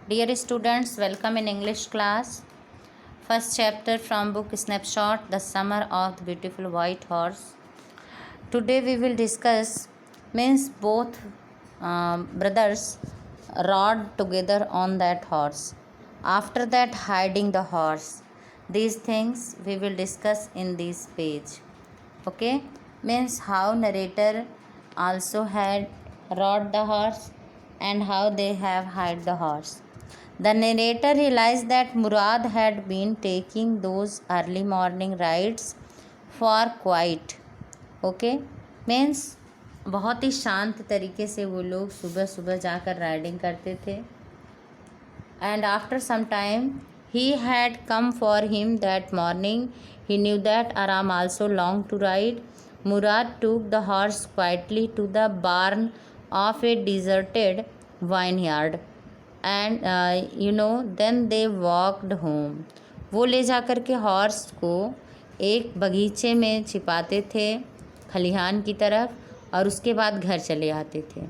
Dear students, welcome in English class. First chapter from book Snapshot, The Summer of the Beautiful White Horse. Today we will discuss means both brothers rode together on that horse. After that, hiding the horse. These things we will discuss in this page. Okay, means how narrator also had rode the horse and how they have hid the horse. The narrator realized that Murad had been taking those early morning rides for quiet. Okay means बहुत ही शांत तरीके से वो लोग सुबह सुबह जाकर riding करते थे. And after some time he had come for him that morning. He knew that Aram also longed to ride. Murad took the horse quietly to the barn of a deserted vineyard and then they walked home. वो ले जाकर के horse को एक बगीचे में छिपाते थे खलिहान की तरफ और उसके बाद घर चले आते थे.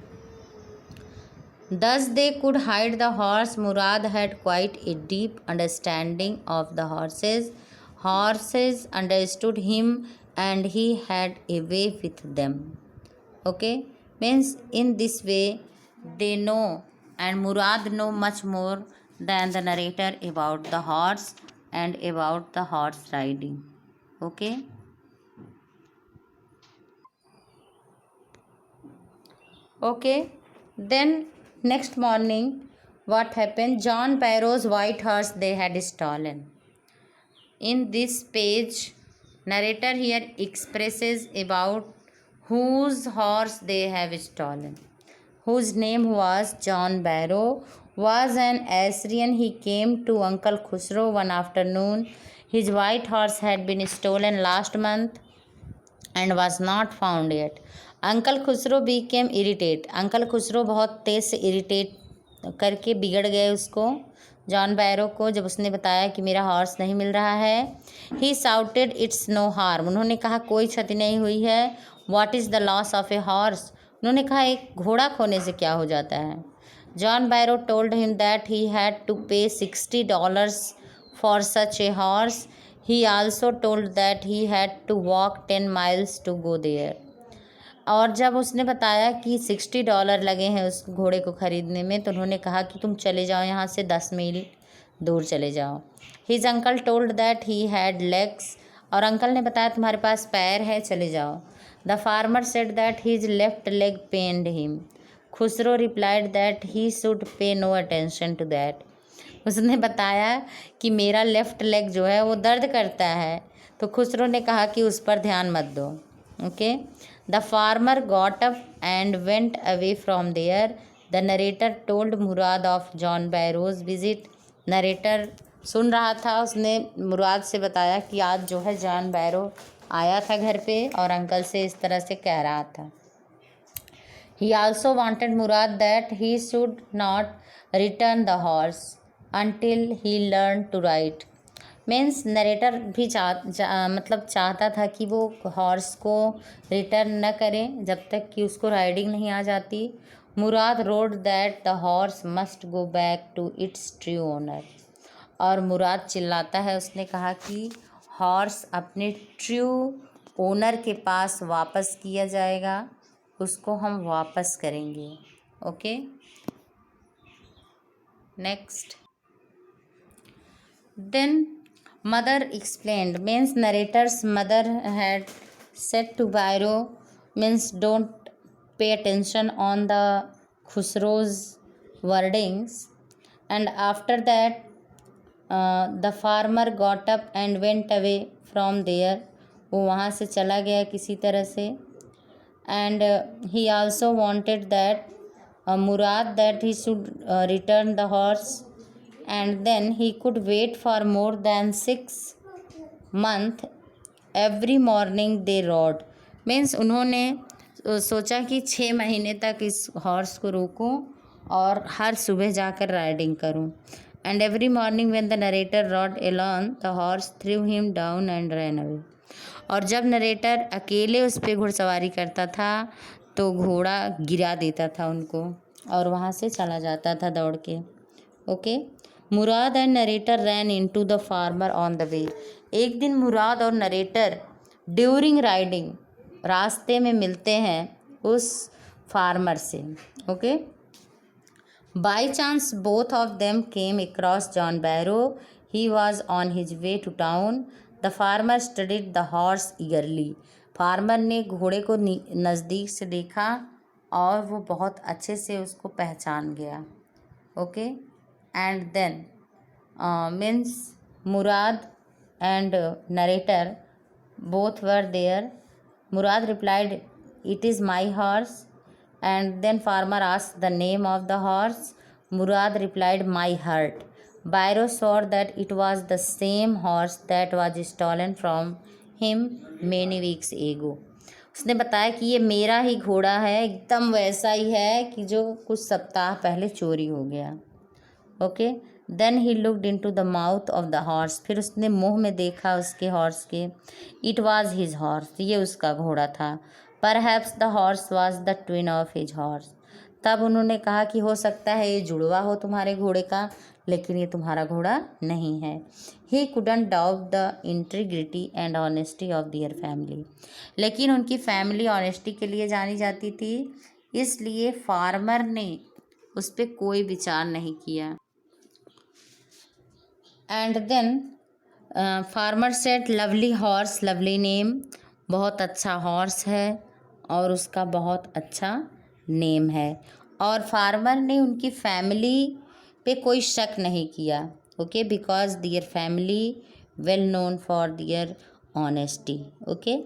Thus they could hide the horse. Murad had quite a deep understanding of the horses. Horses understood him and he had a way with them. Okay, means in this way they know and Murad know much more than the narrator about the horse and about the horse riding. Okay. Okay, then next morning what happened? John Barrow's white horse they had stolen. In this page narrator here expresses about whose horse they have stolen. Whose name was John Barrow, was an Assyrian. He came to Uncle Khusro one afternoon. His white horse had been stolen last month and was not found yet. Uncle Khusro Beckham irritate. Uncle Khusro बहुत तेज़ से irritate करके बिगड़ गए उसको, John बैरो को, जब उसने बताया कि मेरा हॉर्स नहीं मिल रहा है. He shouted it's no harm. उन्होंने कहा कोई क्षति नहीं हुई है. What is the loss of a horse. उन्होंने कहा एक घोड़ा खोने से क्या हो जाता है. John Barrow told him that he had to pay $60 for such a horse. He also told that he had to walk 10 miles to go there. और जब उसने बताया कि $60 लगे हैं उस घोड़े को ख़रीदने में, तो उन्होंने कहा कि तुम चले जाओ यहाँ से 10 मील दूर चले जाओ. His uncle told that he had legs. और अंकल ने बताया तुम्हारे पास पैर है, चले जाओ. The farmer said that his left leg pained him. Khusro replied that he should pay no attention to that. उसने बताया कि मेरा लेफ़्ट लेग जो है वो दर्द करता है. तो खुसरो ने कहा कि उस पर ध्यान मत दो. Okay. The farmer got up and went away from there. The narrator told Murad of John Barrow's visit. Narrator सुन रहा था, उसने मुराद से बताया कि आज जो है जॉन बैरो आया था घर पे और अंकल से इस तरह से कह रहा था. He also wanted Murad that he should not return the horse until he learned to ride. Means narrator भी चाहता था कि वो हॉर्स को रिटर्न न करें जब तक कि उसको राइडिंग नहीं आ जाती. Murad roared that the horse must go back to its true owner. और मुराद चिल्लाता है, उसने कहा कि हॉर्स अपने ट्रू ओनर के पास वापस किया जाएगा, उसको हम वापस करेंगे. Okay. Next then mother explained. Means narrator's mother had said to Barrow, means don't pay attention on the Khusro's wordings. And after that the farmer got up and went away from there. वो वहाँ से चला गया किसी तरह से. And he also wanted that Murad that he should return the horse and then he could wait for more than 6 months. Every morning they rode. Means उन्होंने सोचा कि 6 महीने तक इस हॉर्स को रोकूं और हर सुबह जाकर राइडिंग करूं. And every morning when the narrator rode alone the horse threw him down and ran away. और जब नरेटर अकेले उस पर घुड़सवारी करता था तो घोड़ा गिरा देता था उनको और वहाँ से चला जाता था दौड़ के. Okay. Murad and narrator ran into the farmer on the way. एक दिन मुराद और नरेटर ड्यूरिंग राइडिंग रास्ते में मिलते हैं उस फार्मर से। Okay. By chance both of them came across John Barrow. He was on his way to town. The farmer studied the horse eagerly. Farmer ने घोड़े को नज़दीक से देखा और वो बहुत अच्छे से उसको पहचान गया। Okay. And then means Murad and narrator both were there. Murad replied, "It is my horse." And then farmer asked the name of the horse. Murad replied, "My heart." Bairo saw that it was the same horse that was stolen from him many weeks ago. उसने बताया कि ये मेरा ही घोड़ा है, एकदम वैसा ही है कि जो कुछ सप्ताह पहले चोरी हो गया। Okay. Then he looked in to the mouth of the horse. फिर उसने मुंह में देखा उसके हॉर्स के। It was his horse. ये उसका घोड़ा था। Perhaps the horse was the twin of his horse. तब उन्होंने कहा कि हो सकता है ये जुड़वा हो तुम्हारे घोड़े का, लेकिन ये तुम्हारा घोड़ा नहीं है। He couldn't doubt the integrity and honesty of their family. लेकिन उनकी फैमिली ऑनेस्टी के लिए जानी जाती थी, इसलिए फार्मर ने उस पर कोई विचार नहीं किया। And then farmer said, lovely horse lovely name. बहुत अच्छा हॉर्स है और उसका बहुत अच्छा नेम है। और फार्मर ने उनकी फैमिली पे कोई शक नहीं किया। Okay, because their family well known for their honesty. Okay.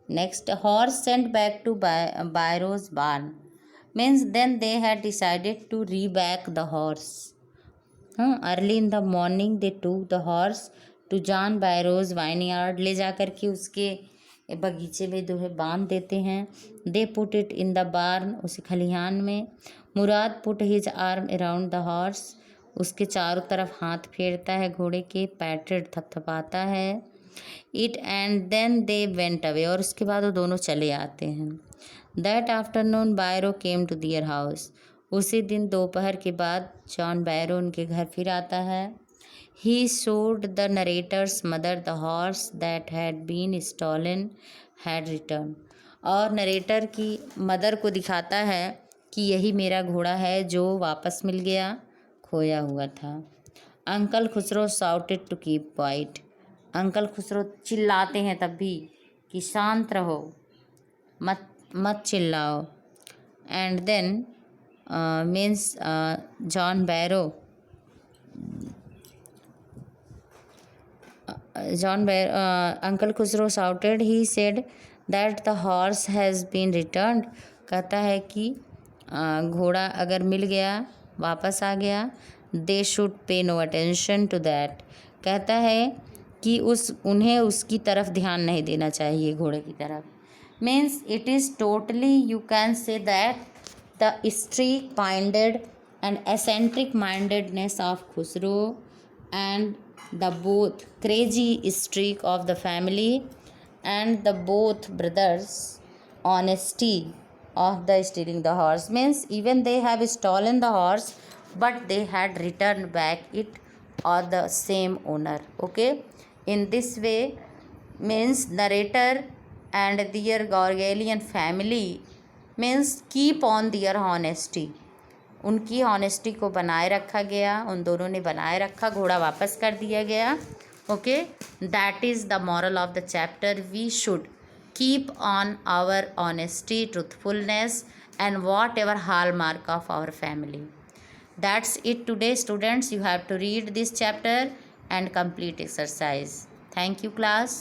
Next, horse sent back to Barrow's barn. Means then they had decided to reback the horse. Early in the morning they took the horse to John Barrow's vineyard. ले जा कर के उसके बगीचे में जो है बांध देते हैं। They put it in the barn, उसे खलिहान में। Murad put his arm around the horse, उसके चारों तरफ हाथ फेरता है घोड़े के। पैटेड, थपथपाता है। It and then they went away, और उसके बाद वो दोनों चले आते हैं। That afternoon Barrow came to their house. उसी दिन दोपहर के बाद जॉन बैरो उनके घर फिर आता है। He showed the narrator's mother the horse that had been stolen had return. और नरेटर की मदर को दिखाता है कि यही मेरा घोड़ा है जो वापस मिल गया, खोया हुआ था। Uncle Khusro shouted to keep quiet. Uncle Khusro चिल्लाते हैं तब भी कि शांत रहो, मत मत चिल्लाओ। And then means John Barrow Uncle Khusro shouted, he said that the horse has been returned। कहता है कि घोड़ा अगर मिल गया, वापस आ गया। they should pay no attention to that। कहता है कि उन्हें उसकी तरफ ध्यान नहीं देना चाहिए, घोड़े की तरफ। means it is totally, you can say that the streak-minded and eccentric-mindedness of Khusro and the both crazy streak of the family and the both brothers' honesty of the stealing the horse, means even they have stolen the horse but they had returned back it or the same owner. Okay, in this way means narrator and their Gorgalian family means keep on their honesty. उनकी honesty को बनाए रखा गया, उन दोनों ने बनाए रखा, घोड़ा वापस कर दिया गया। Okay, that is the moral of the chapter. We should keep on our honesty, truthfulness and whatever hallmark of our family. That's it today students. You have to read this chapter and complete exercise. Thank you class.